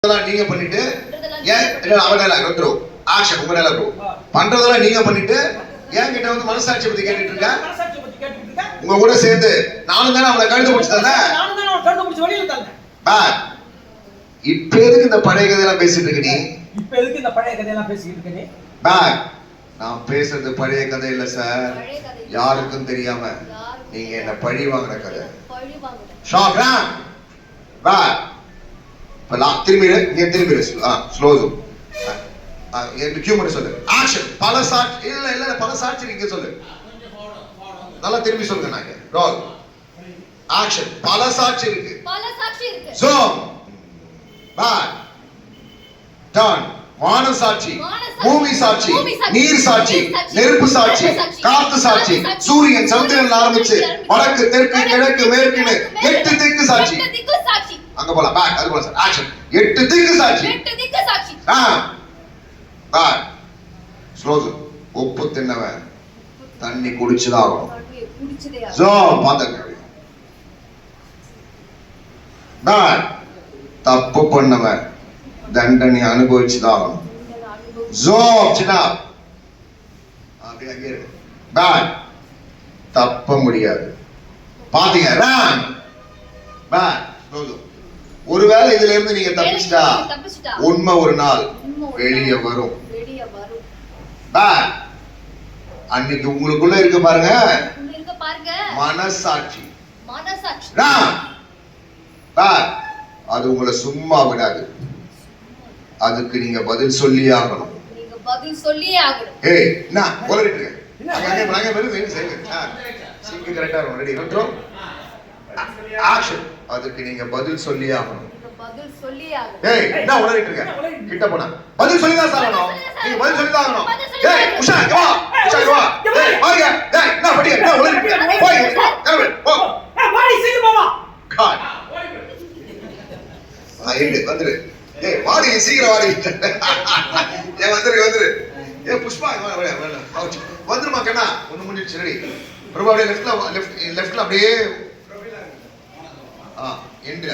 நீங்க பண்ணிட்டு ஆக்ஷன் உங்க நேரம் பண்றதெல்லாம் நீங்க பண்ணிட்டு ஏன் கிட்ட வந்து மனசாட்சி பத்தி கேட்டுட்டு இருக்க. உங்க கூட சேர்ந்து நானும் தானே அவளை கழுத்து பிடிச்சு தந்தேன். இப்ப எதுக்கு இந்த பழைய கதையெல்லாம் பேசிட்டு இருக்க நீ? இப்ப எதுக்கு இந்த பழைய கதையெல்லாம் பேசிட்டு இருக்க நீ? நான் பேசுறது பழைய கதை இல்ல சார், யாருக்கும் தெரியாம நீங்க என்ன பழி வாங்குற கதை. திரும்பி ஸ்லோ சொல்லு. ஆக்ஷன். பல சாட்சி இல்ல பல சாட்சி நீங்க சொல்லு. நல்லா திரும்பி சொல்லுங்க. நாங்க ரோல் ஆக்ஷன். பல சாட்சி இருக்கு. Zoom back turn. வான சாட்சி, பூமி சாட்சி, நீர் சாட்சி, நெருப்பு சாட்சி, காத்து சாட்சி, சூரியன் சந்திரன் ஆரம்பிச்சு வடக்கு தெற்கு கிழக்கு மேற்குன்னு 8 திக்கு சாட்சி. அங்க போலாம். பேக். அது போலாம் சார். ஆக்ஷன். 8 திக்கு சாட்சி. பேக். ஸ்லோஸ். உப்பு தின்னவன் தண்ணி குடிச்சுதான் ஆகணும். ஜோ பாத்துங்க. பேக். தப்பு பண்ணவன் தண்டனை அனுபவிச்சுதான் ஆகணும். ஜோ சின்னா அப்படியே அங்கே இருக்கு. பேக். தப்ப முடியாது. பாத்தீங்க. ரன். பேக். ஸ்லோஸ். ஒருவேளை இதுல இருந்து நீங்க தப்பிச்சிட்டா உண்மை ஒரு நாள் வெளியே வரும். அன்னைக்கு உங்களுக்குள்ள இருக்கு பாருங்க மனசாட்சி. அது உங்களை சும்மா விடாது. அதுக்கு நீங்க பதில் சொல்லியே ஆகணும். ஏய் நான் உலகிட்டு இருக்கேன். அங்க வெறும் சிங்கு கரெக்டா இருக்கும். Ready control action. அதுக்கு நீங்க பதில் சொல்லியே ஆகணும். ஏய் என்ன உளறிட்டு இருக்க? கிட்ட போனா பதில் சொல்லி தான் சாரணும். நீங்க பதில் சொல்லி தான் ஆகணும். ஏய் உஷா வா. உஷா வா. ஏய் வாங்க. ஏய் என்ன படிங்க? என்ன உளறிட்டு இருக்க? போய் கிளம்பு. போ. ஏய் வாடி சீக்கிரம் போமா. காட். ஏய் வந்துரு. ஏய் வாடி சீக்கிரம் வாடி. ஏய் வந்துரு. ஏய் புஷ்பா வா. வந்துருமா கண்ணா. ஒண்ணு முடிஞ்சிருச்சு. ரெடி. பிரபு அப்படியே லெஃப்ட்ல அப்படியே என்ட்ல